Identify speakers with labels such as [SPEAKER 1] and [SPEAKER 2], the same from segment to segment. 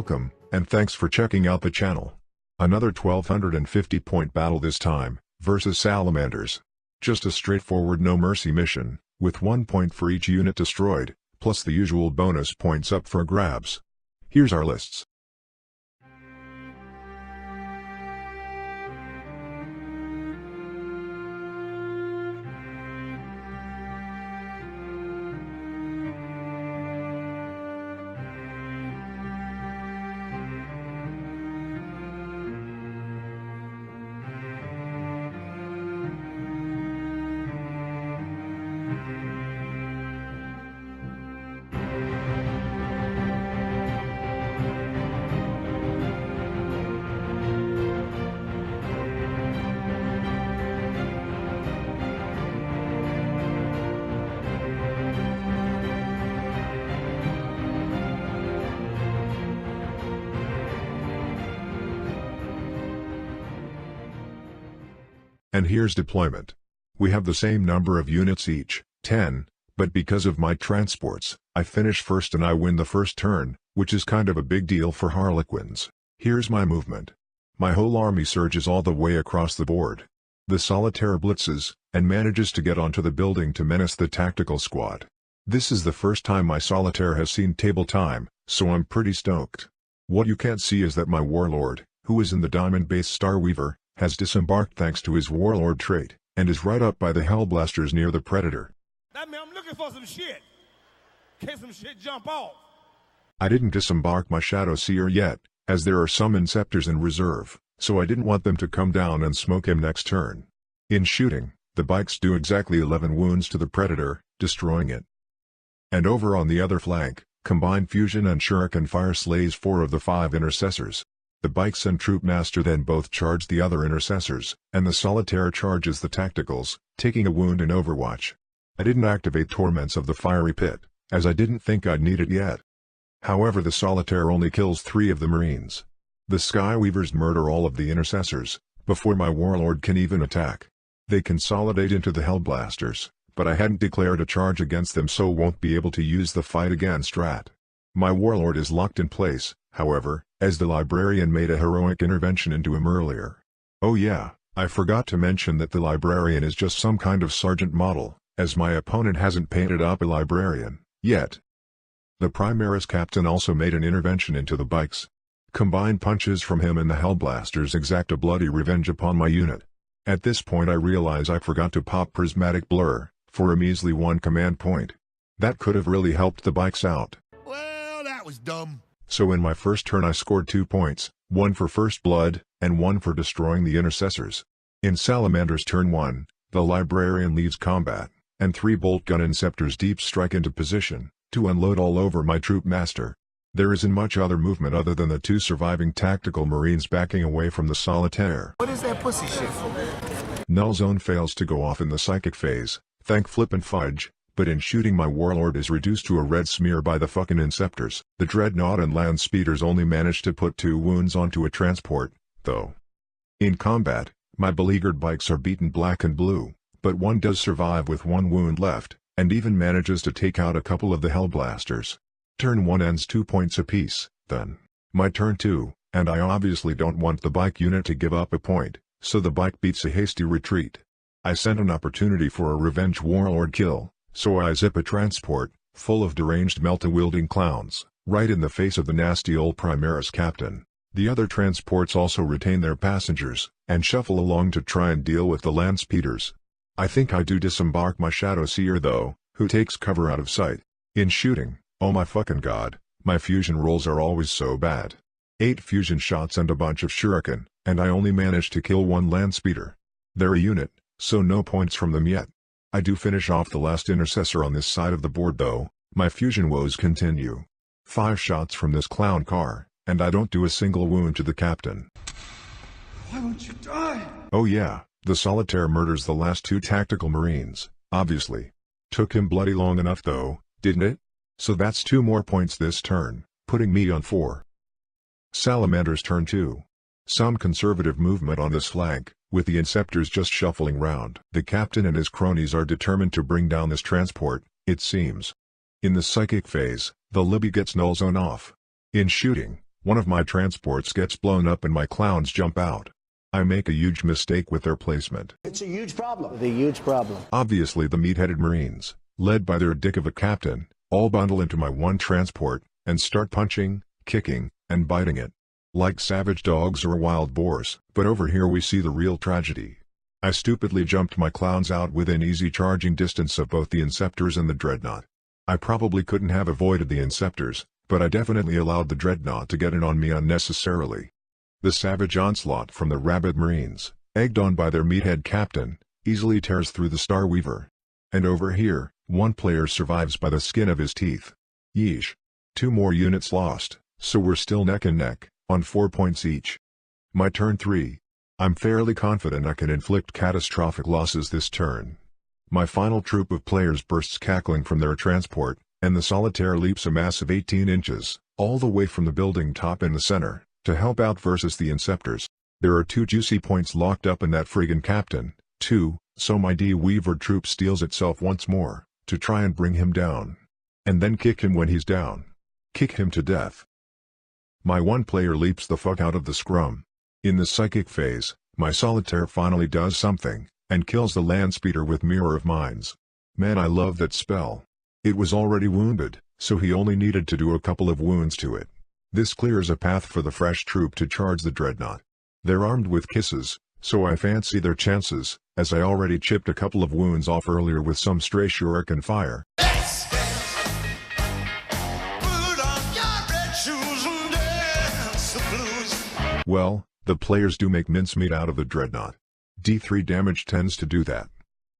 [SPEAKER 1] Welcome, and thanks for checking out the channel. Another 1250 point battle this time, versus Salamanders. Just a straightforward no mercy mission, with 1 point for each unit destroyed, plus the usual bonus points up for grabs. Here's our lists. And here's deployment. We have the same number of units each, 10, but because of my transports, I finish first and I win the first turn, which is kind of a big deal for Harlequins. Here's my movement. My whole army surges all the way across the board. The Solitaire blitzes, and manages to get onto the building to menace the tactical squad. This is the first time my Solitaire has seen table time, so I'm pretty stoked. What you can't see is that my Warlord, who is in the Diamond Base Starweaver, has disembarked thanks to his Warlord trait, and is right up by the Hellblasters near the Predator.
[SPEAKER 2] That mean I'm looking for some shit. In case some shit jump off.
[SPEAKER 1] I didn't disembark my Shadow Seer yet, as there are some Inceptors in reserve, so I didn't want them to come down and smoke him next turn. In shooting, the bikes do exactly 11 wounds to the Predator, destroying it. And over on the other flank, combined fusion and shuriken fire slays 4 of the 5 intercessors. The bikes and Troop Master then both charge the other intercessors, and the Solitaire charges the tacticals, taking a wound in Overwatch. I didn't activate Torments of the Fiery Pit, as I didn't think I'd need it yet. However, the Solitaire only kills 3 of the Marines. The Skyweavers murder all of the intercessors, before my Warlord can even attack. They consolidate into the Hellblasters, but I hadn't declared a charge against them, so won't be able to use the fight against Rat. My Warlord is locked in place, however, as the Librarian made a heroic intervention into him earlier. Oh yeah, I forgot to mention that the Librarian is just some kind of sergeant model, as my opponent hasn't painted up a Librarian, yet. The Primaris Captain also made an intervention into the bikes. Combined punches from him and the Hellblasters exact a bloody revenge upon my unit. At this point I realize I forgot to pop Prismatic Blur, for a measly 1 command point. That could have really helped the bikes out.
[SPEAKER 2] Well, that was dumb.
[SPEAKER 1] So in my first turn I scored 2 points, 1 for first blood, and 1 for destroying the intercessors. In Salamander's turn 1, the Librarian leaves combat, and 3 bolt gun Inceptors deep strike into position, to unload all over my Troop Master. There isn't much other movement other than the 2 surviving tactical Marines backing away from the Solitaire.
[SPEAKER 3] What is that pussy shit for?
[SPEAKER 1] Null Zone fails to go off in the psychic phase, thank Flip and Fudge. But in shooting my Warlord is reduced to a red smear by the fucking Inceptors. The Dreadnought and Land Speeders only managed to put 2 wounds onto a transport, though. In combat, my beleaguered bikes are beaten black and blue, but one does survive with 1 wound left, and even manages to take out a couple of the Hellblasters. Turn 1 ends 2 points apiece, then. My turn 2, and I obviously don't want the bike unit to give up a point, so the bike beats a hasty retreat. I sent an opportunity for a revenge Warlord kill. So I zip a transport, full of deranged Melta-wielding clowns, right in the face of the nasty old Primaris Captain. The other transports also retain their passengers, and shuffle along to try and deal with the Land Speeders. I think I do disembark my Shadow Seer though, who takes cover out of sight. In shooting, oh my fucking god, my fusion rolls are always so bad. 8 fusion shots and a bunch of shuriken, and I only managed to kill 1 Land Speeder. They're a unit, so no points from them yet. I do finish off the last intercessor on this side of the board though, my fusion woes continue. 5 shots from this clown car, and I don't do a single wound to the captain.
[SPEAKER 3] Why won't you die?
[SPEAKER 1] Oh yeah, the Solitaire murders the last 2 tactical Marines, obviously. Took him bloody long enough though, didn't it? So that's 2 more points this turn, putting me on 4. Salamander's turn 2. Some conservative movement on this flank, with the Inceptors just shuffling round. The captain and his cronies are determined to bring down this transport, it seems. In the psychic phase, the Libby gets null zone off. In shooting, One of my transports gets blown up and my clowns jump out. I make a huge mistake with their placement.
[SPEAKER 4] It's a huge problem. The huge problem.
[SPEAKER 1] Obviously the meat-headed Marines, led by their dick of a captain, all bundle into my one transport, and start punching, kicking, and biting it. Like savage dogs or wild boars. But over here we see the real tragedy. I stupidly jumped my clowns out within easy charging distance of both the Inceptors and the Dreadnought. I probably couldn't have avoided the Inceptors, but I definitely allowed the Dreadnought to get in on me unnecessarily. The savage onslaught from the rabid Marines, egged on by their meathead captain, easily tears through the Star Weaver. And over here, one player survives by the skin of his teeth. Yeesh. 2 more units lost, so we're still neck and neck, on 4 points each. My turn 3. I'm fairly confident I can inflict catastrophic losses this turn. My final troop of players bursts cackling from their transport, and the Solitaire leaps a massive 18 inches, all the way from the building top in the center, to help out versus the Inceptors. There are 2 juicy points locked up in that friggin' captain, too, so my D-Weaver troop steals itself once more, to try and bring him down. And then kick him when he's down. Kick him to death. My one player leaps the fuck out of the scrum. In the psychic phase, my Solitaire finally does something, and kills the land speeder with Mirror of Minds. Man, I love that spell. It was already wounded, so he only needed to do a couple of wounds to it. This clears a path for the fresh troop to charge the Dreadnought. They're armed with kisses, so I fancy their chances, as I already chipped a couple of wounds off earlier with some stray shuriken fire. Well, the players do make mincemeat out of the Dreadnought. D3 damage tends to do that.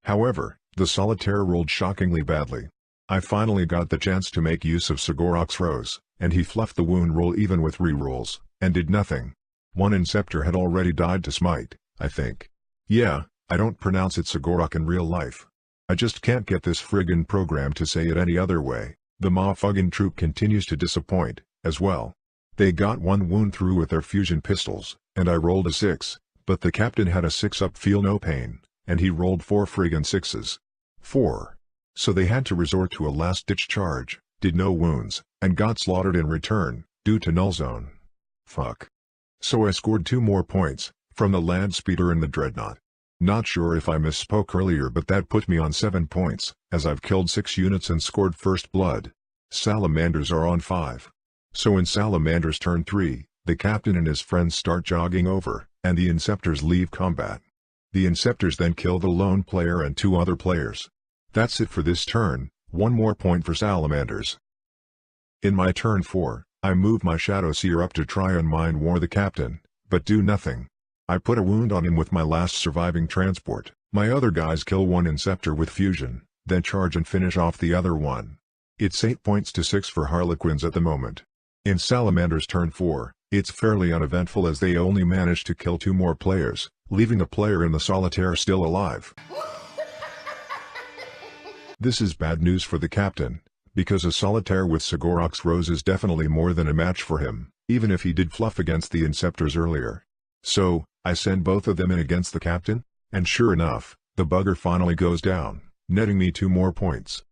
[SPEAKER 1] However, the Solitaire rolled shockingly badly. I finally got the chance to make use of Sigorok's Rose, and he fluffed the wound roll even with rerolls, and did nothing. One Inceptor had already died to smite, I think. Yeah, I don't pronounce it Sigorok in real life. I just can't get this friggin' program to say it any other way. The motherfucking troop continues to disappoint, as well. They got 1 wound through with their fusion pistols, and I rolled a 6, but the captain had a 6 up feel no pain, and he rolled 4 friggin' 6s. 4. So they had to resort to a last-ditch charge, did no wounds, and got slaughtered in return, due to null zone. Fuck. So I scored 2 more points, from the land speeder and the Dreadnought. Not sure if I misspoke earlier, but that put me on 7 points, as I've killed 6 units and scored first blood. Salamanders are on 5. So in Salamander's turn 3, the captain and his friends start jogging over, and the Inceptors leave combat. The Inceptors then kill the lone player and 2 other players. That's it for this turn, 1 more point for Salamanders. In my turn 4, I move my Shadow Seer up to try and mind war the captain, but do nothing. I put a wound on him with my last surviving transport. My other guys kill 1 Inceptor with fusion, then charge and finish off the other one. It's 8 points to 6 for Harlequins at the moment. In Salamander's turn 4, it's fairly uneventful as they only manage to kill 2 more players, leaving a player in the Solitaire still alive. This is bad news for the captain, because a Solitaire with Sigorok's Rose is definitely more than a match for him, even if he did fluff against the Inceptors earlier. So, I send both of them in against the captain, and sure enough, the bugger finally goes down, netting me 2 more points.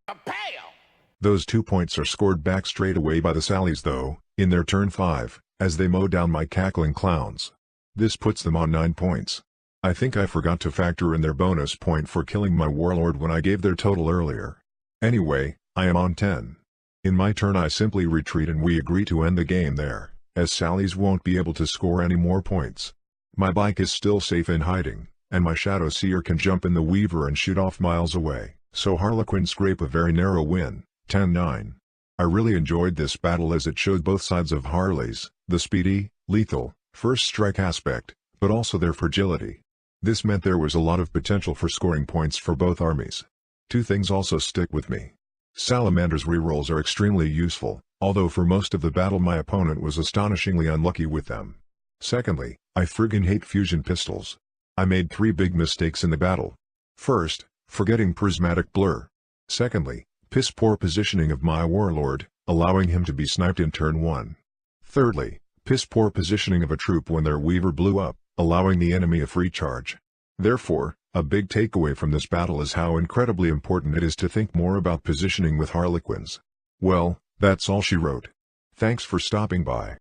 [SPEAKER 1] Those 2 points are scored back straight away by the Sallies though, in their turn 5, as they mow down my cackling clowns. This puts them on 9 points. I think I forgot to factor in their bonus point for killing my warlord when I gave their total earlier. Anyway, I am on 10. In my turn I simply retreat and we agree to end the game there, as Sallies won't be able to score any more points. My bike is still safe in hiding, and my Shadow Seer can jump in the Weaver and shoot off miles away, so Harlequins scrape a very narrow win. 10-9. I really enjoyed this battle as it showed both sides of Harley's, the speedy, lethal, first strike aspect, but also their fragility. This meant there was a lot of potential for scoring points for both armies. 2 things also stick with me. Salamander's rerolls are extremely useful, although for most of the battle my opponent was astonishingly unlucky with them. Secondly, I friggin' hate fusion pistols. I made 3 big mistakes in the battle. First, forgetting prismatic blur. Secondly, piss poor positioning of my warlord, allowing him to be sniped in turn 1. Thirdly, piss poor positioning of a troop when their Weaver blew up, allowing the enemy a free charge. Therefore, a big takeaway from this battle is how incredibly important it is to think more about positioning with Harlequins. Well, that's all she wrote. Thanks for stopping by.